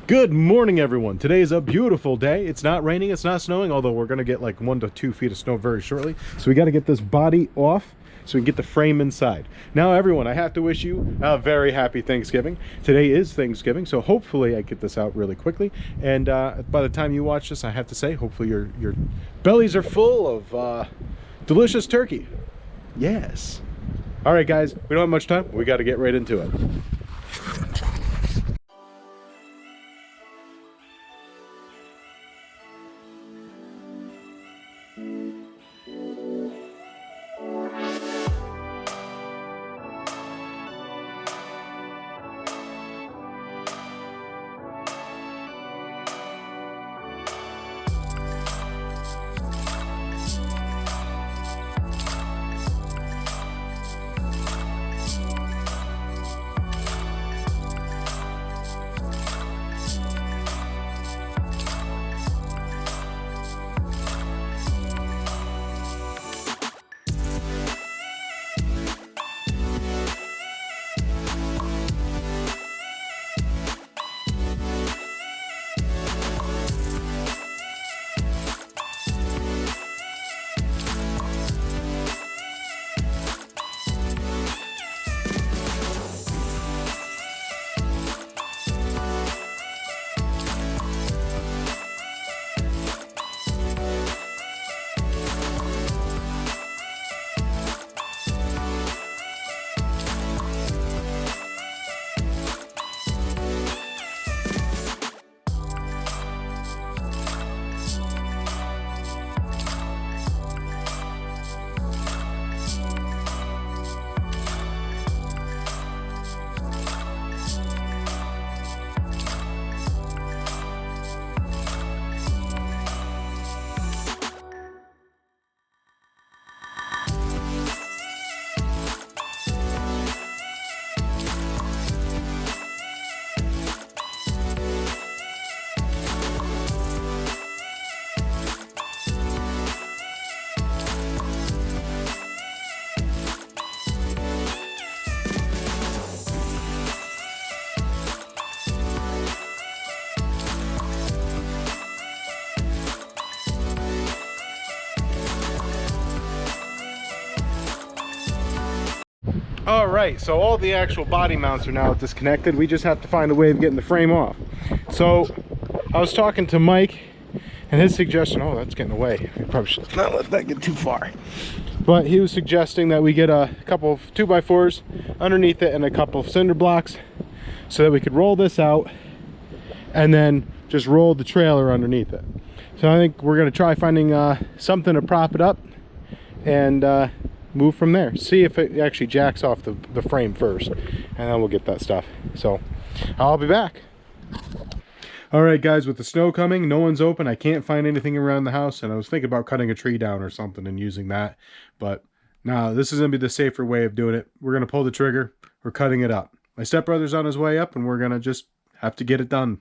Good morning, everyone. Today is a beautiful day. It's not raining, it's not snowing, although we're gonna get like 1 to 2 feet of snow very shortly. So we got to get this body off so we can get the frame inside. Now, everyone, I have to wish you a very happy Thanksgiving. Today is Thanksgiving, so hopefully I get this out really quickly. And by the time you watch this, I have to say, hopefully your bellies are full of delicious turkey. Yes. All right, guys, we don't have much time. We got to get right into it. All right, so all the actual body mounts are now disconnected. We just have to find a way of getting the frame off. So I was talking to Mike and his suggestion, oh, that's getting away. We probably should not let that get too far. But he was suggesting that we get a couple of 2x4s underneath it and a couple of cinder blocks so that we could roll this out and then just roll the trailer underneath it. So I think we're gonna try finding something to prop it up and move from there. See if it actually jacks off the frame first, and then we'll get that stuff. So I'll be back. All right, guys, with the snow coming, no one's open. I can't find anything around the house, and I was thinking about cutting a tree down or something and using that, but no, this is gonna be the safer way of doing it. We're gonna pull the trigger. We're cutting it up. My stepbrother's on his way up, and we're gonna just have to get it done.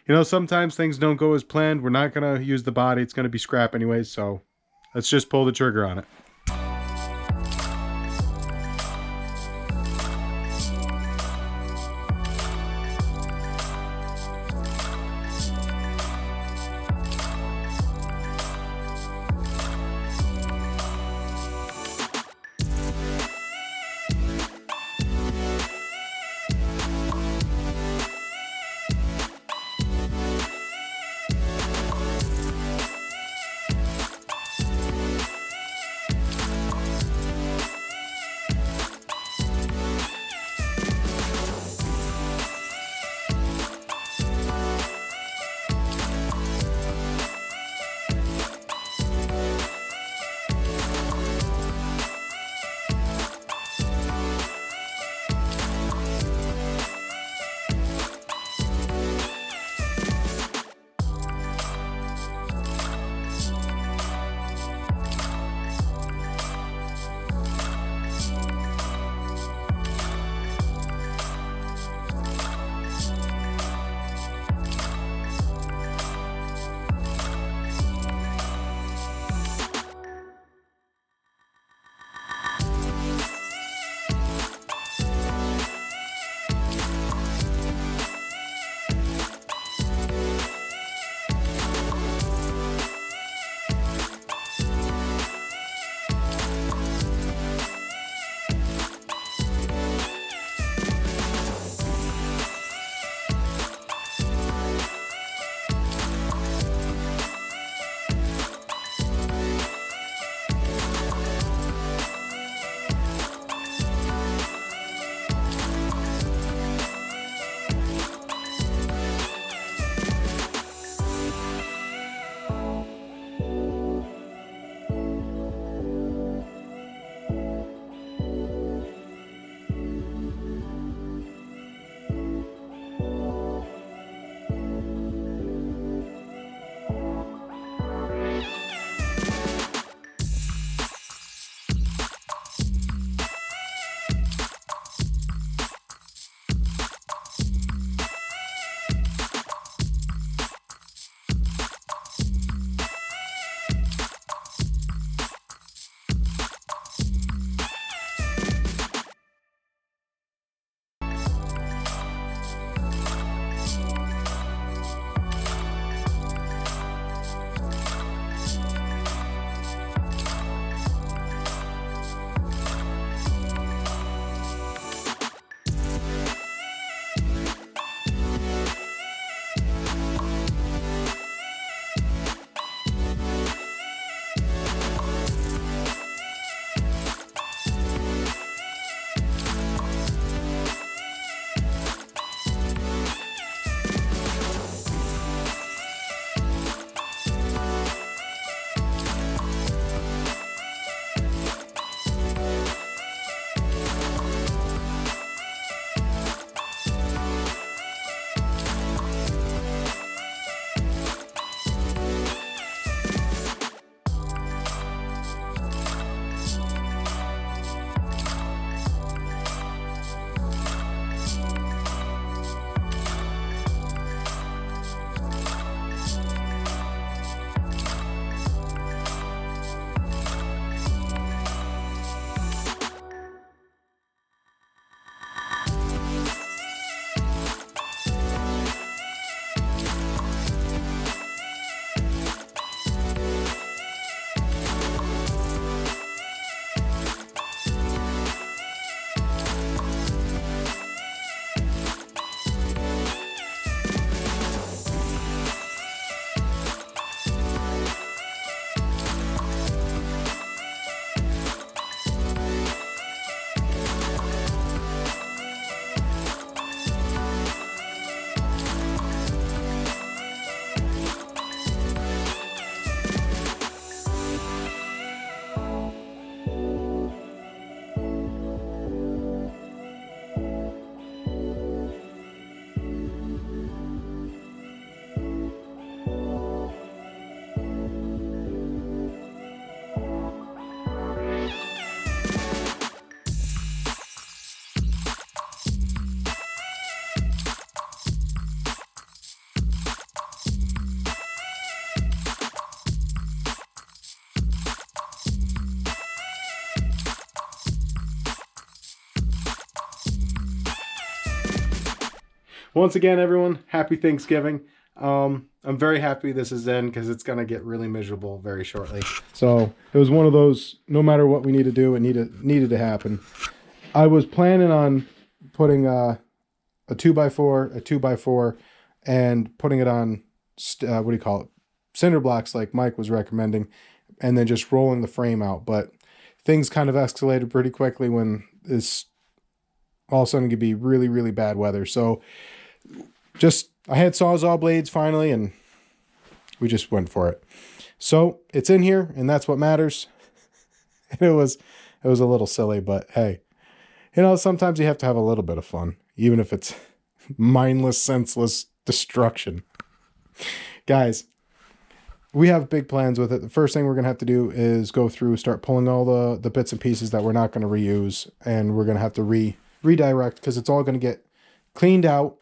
You know, sometimes things don't go as planned. We're not gonna use the body. It's gonna be scrap anyways, so let's just pull the trigger on it. once again, everyone, happy Thanksgiving. I'm very happy this is in because it's going to get really miserable very shortly. So it was one of those, no matter what we need to do, it needed to happen. I was planning on putting a 2x4, a 2x4, and putting it on, what do you call it? Cinder blocks like Mike was recommending, and then just rolling the frame out. But things kind of escalated pretty quickly when this all of a sudden could be really, really bad weather. So I had Sawzall blades finally, and we just went for it. So it's in here, and that's what matters. It was a little silly, but hey, you know, sometimes you have to have a little bit of fun, even if it's mindless, senseless destruction. Guys, we have big plans with it. The first thing we're going to have to do is go through, start pulling all the bits and pieces that we're not going to reuse, and we're going to have to redirect because it's all going to get cleaned out.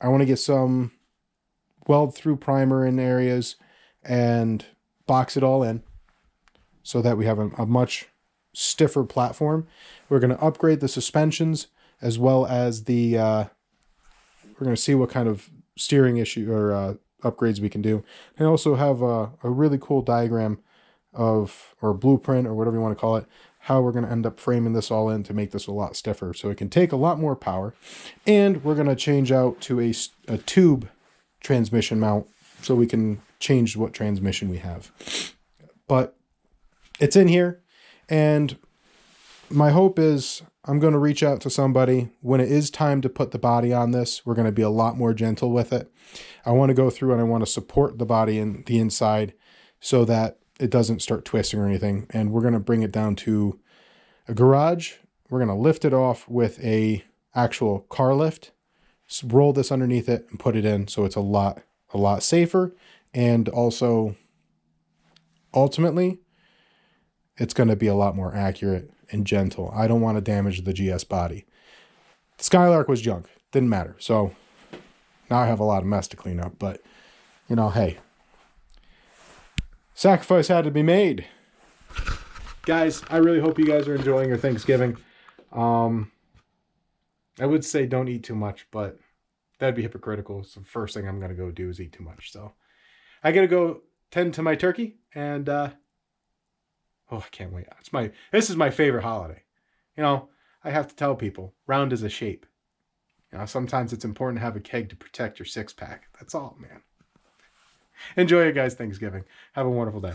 I want to get some weld through primer in areas and box it all in so that we have a much stiffer platform. We're going to upgrade the suspensions as well as the, we're going to see what kind of steering issue or upgrades we can do. And also have a really cool diagram of, or blueprint or whatever you want to call it, how we're going to end up framing this all in to make this a lot stiffer so it can take a lot more power. And we're going to change out to a tube transmission mount so we can change what transmission we have. But it's in here, and my hope is I'm going to reach out to somebody when it is time to put the body on this. We're going to be a lot more gentle with it. I want to go through and I want to support the body in the inside so that it doesn't start twisting or anything. And we're going to bring it down to a garage. We're going to lift it off with a actual car lift, roll this underneath it and put it in. So it's a lot safer. And also ultimately it's going to be a lot more accurate and gentle. I don't want to damage the GS body. The Skylark was junk. Didn't matter. So now I have a lot of mess to clean up, but you know, hey, sacrifice had to be made. Guys, I really hope you guys are enjoying your Thanksgiving. I would say don't eat too much, but that'd be hypocritical. So the first thing I'm going to go do is eat too much. So I got to go tend to my turkey, and oh, I can't wait. This is my favorite holiday. You know, I have to tell people, round is a shape. You know, sometimes it's important to have a keg to protect your six-pack. That's all, man. Enjoy your guys' Thanksgiving. Have a wonderful day.